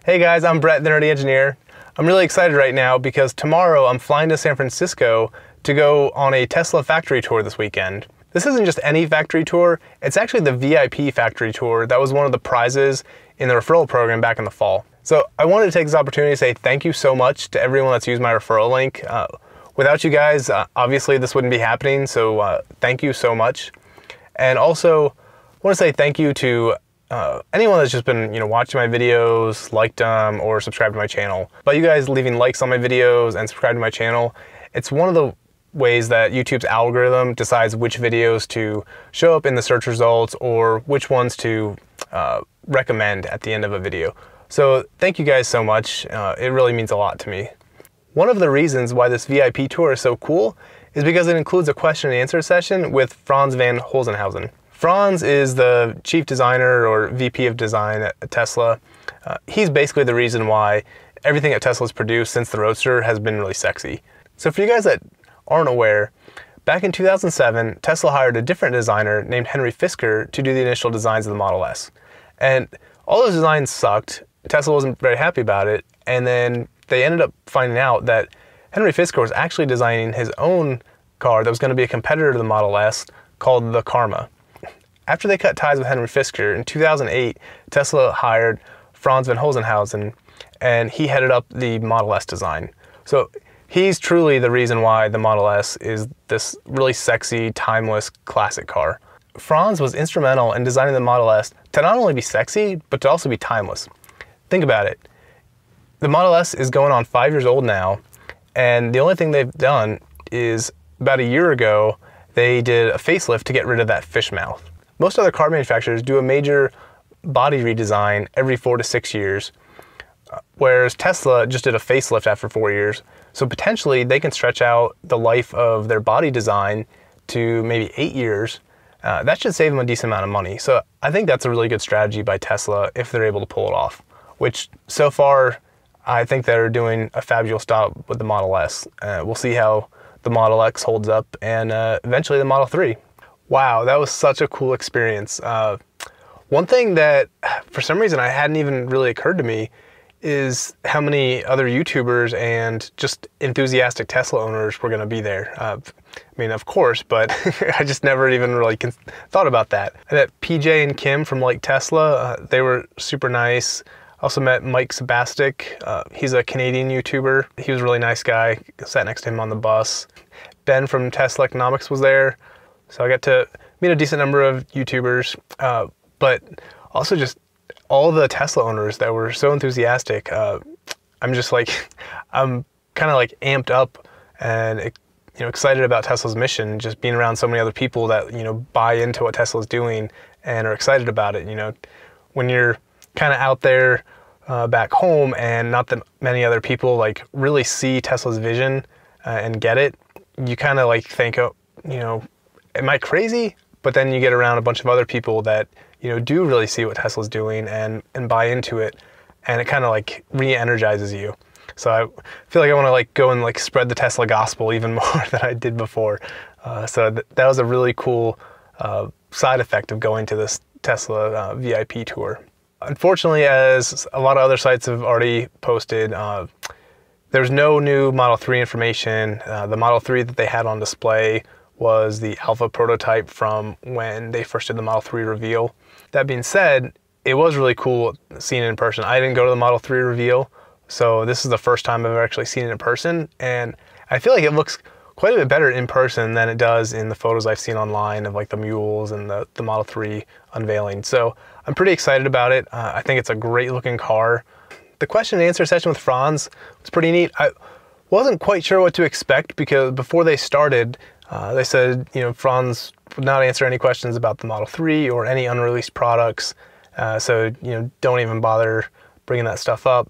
Hey guys, I'm Brett, the Nerdy Engineer. I'm really excited right now because tomorrow I'm flying to San Francisco to go on a Tesla factory tour this weekend. This isn't just any factory tour, it's actually the VIP factory tour that was one of the prizes in the referral program back in the fall. So I wanted to take this opportunity to say thank you so much to everyone that's used my referral link. Without you guys, obviously this wouldn't be happening, so thank you so much. And also, I want to say thank you to anyone that's just been, watching my videos, liked them, or subscribed to my channel. By you guys leaving likes on my videos and subscribing to my channel, it's one of the ways that YouTube's algorithm decides which videos to show up in the search results or which ones to recommend at the end of a video. So thank you guys so much. It really means a lot to me. One of the reasons why this VIP tour is so cool is because it includes a question and answer session with Franz von Holzhausen. Franz is the chief designer or VP of design at Tesla. He's basically the reason why everything at Tesla's produced since the Roadster has been really sexy. So for you guys that aren't aware, back in 2007, Tesla hired a different designer named Henry Fisker to do the initial designs of the Model S. And all those designs sucked. Tesla wasn't very happy about it. And then they ended up finding out that Henry Fisker was actually designing his own car that was going to be a competitor to the Model S called the Karma. After they cut ties with Henry Fisker, in 2008, Tesla hired Franz von Holzhausen, and he headed up the Model S design. So he's truly the reason why the Model S is this really sexy, timeless, classic car. Franz was instrumental in designing the Model S to not only be sexy, but to also be timeless. Think about it. The Model S is going on 5 years old now, and the only thing they've done is about a year ago, they did a facelift to get rid of that fish mouth. Most other car manufacturers do a major body redesign every 4 to 6 years, whereas Tesla just did a facelift after 4 years. So potentially they can stretch out the life of their body design to maybe 8 years. That should save them a decent amount of money. So I think that's a really good strategy by Tesla if they're able to pull it off, which so far I think they're doing a fabulous job with the Model S. We'll see how the Model X holds up and eventually the Model 3. Wow, that was such a cool experience. One thing that for some reason I hadn't even really occurred to me is how many other YouTubers and just enthusiastic Tesla owners were going to be there. I mean, of course, but I just never even really thought about that. I met PJ and Kim from Like Tesla. They were super nice. Also met Mike Sabastic. He's a Canadian YouTuber. He was a really nice guy. Sat next to him on the bus. Ben from Tesla Economics was there. So I got to meet a decent number of YouTubers, but also just all the Tesla owners that were so enthusiastic. I'm just like, I'm kind of like amped up and excited about Tesla's mission. Just being around so many other people that buy into what Tesla's doing and are excited about it. When you're kind of out there back home and not that many other people like really see Tesla's vision and get it, you kind of like think, oh, am I crazy? But then you get around a bunch of other people that do really see what Tesla's doing and buy into it, and it kind of like re-energizes you. So I feel like I want to like go and like spread the Tesla gospel even more than I did before. So that was a really cool side effect of going to this Tesla VIP tour. Unfortunately, as a lot of other sites have already posted, there's no new Model 3 information. The Model 3 that they had on display was the alpha prototype from when they first did the Model 3 reveal. That being said, it was really cool seeing it in person. I didn't go to the Model 3 reveal, so this is the first time I've actually seen it in person, and I feel like it looks quite a bit better in person than it does in the photos I've seen online of like the mules and the Model 3 unveiling. So I'm pretty excited about it. I think it's a great looking car. The question and answer session with Franz was pretty neat. I wasn't quite sure what to expect because before they started, they said, Franz would not answer any questions about the Model 3 or any unreleased products. So, don't even bother bringing that stuff up.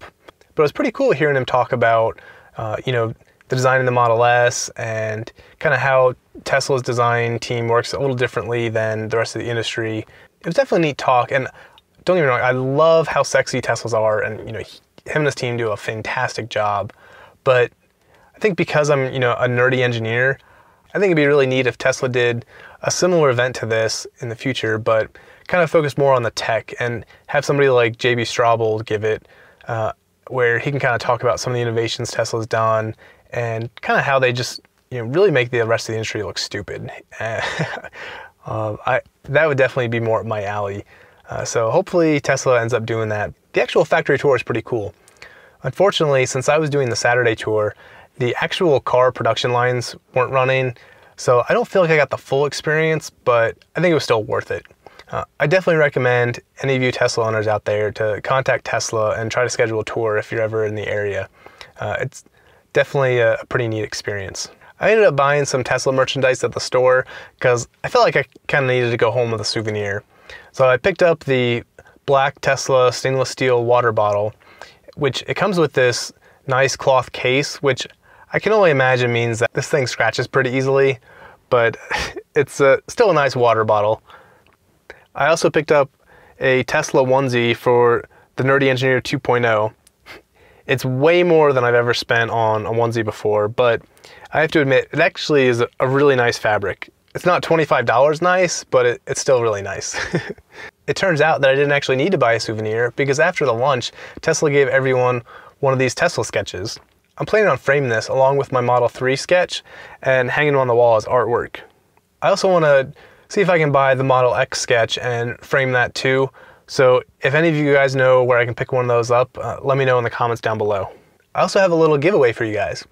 But it was pretty cool hearing him talk about, the design of the Model S and kind of how Tesla's design team works a little differently than the rest of the industry. It was definitely a neat talk. And don't get me wrong, I love how sexy Teslas are. And, him and his team do a fantastic job. But I think because I'm, a nerdy engineer, I think it'd be really neat if Tesla did a similar event to this in the future, but kind of focus more on the tech and have somebody like JB Straubel give it, where he can kind of talk about some of the innovations Tesla's done and kind of how they just, really make the rest of the industry look stupid. That would definitely be more up my alley. So hopefully Tesla ends up doing that. The actual factory tour is pretty cool. Unfortunately, since I was doing the Saturday tour, the actual car production lines weren't running, so I don't feel like I got the full experience, but I think it was still worth it. I definitely recommend any of you Tesla owners out there to contact Tesla and try to schedule a tour if you're ever in the area. It's definitely a pretty neat experience. I ended up buying some Tesla merchandise at the store because I felt like I kind of needed to go home with a souvenir. So I picked up the black Tesla stainless steel water bottle, which it comes with this nice cloth case, which I can only imagine means that this thing scratches pretty easily, but it's still a nice water bottle. I also picked up a Tesla onesie for the Nerdy Engineer 2.0. It's way more than I've ever spent on a onesie before, but I have to admit, it actually is a really nice fabric. It's not $25 nice, but it's still really nice. It turns out that I didn't actually need to buy a souvenir because after the lunch, Tesla gave everyone one of these Tesla sketches. I'm planning on framing this along with my Model 3 sketch and hanging it on the wall as artwork. I also want to see if I can buy the Model X sketch and frame that too. So if any of you guys know where I can pick one of those up, let me know in the comments down below. I also have a little giveaway for you guys.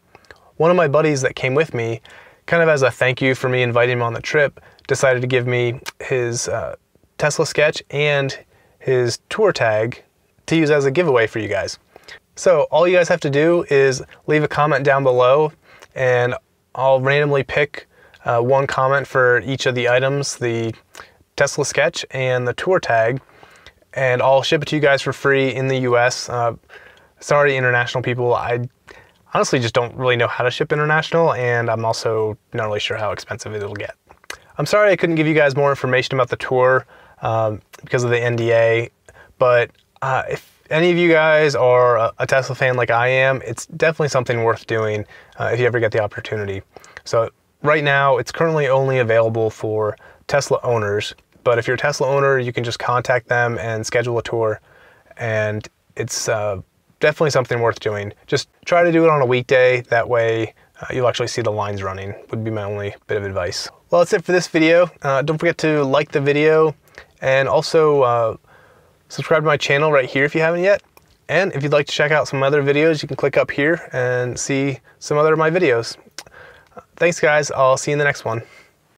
One of my buddies that came with me, kind of as a thank you for me inviting him on the trip, decided to give me his Tesla sketch and his tour tag to use as a giveaway for you guys. So all you guys have to do is leave a comment down below and I'll randomly pick one comment for each of the items, the Tesla sketch and the tour tag, and I'll ship it to you guys for free in the US. Sorry, international people, I honestly just don't really know how to ship international, and I'm also not really sure how expensive it'll get. I'm sorry I couldn't give you guys more information about the tour because of the NDA, but if any of you guys are a Tesla fan like I am, it's definitely something worth doing if you ever get the opportunity. So right now, it's currently only available for Tesla owners, but if you're a Tesla owner, you can just contact them and schedule a tour, and it's definitely something worth doing. Just try to do it on a weekday, that way you'll actually see the lines running, would be my only bit of advice. Well, that's it for this video. Don't forget to like the video, and also subscribe to my channel right here if you haven't yet. And if you'd like to check out some other videos, you can click up here and see some other of my videos. Thanks guys, I'll see you in the next one.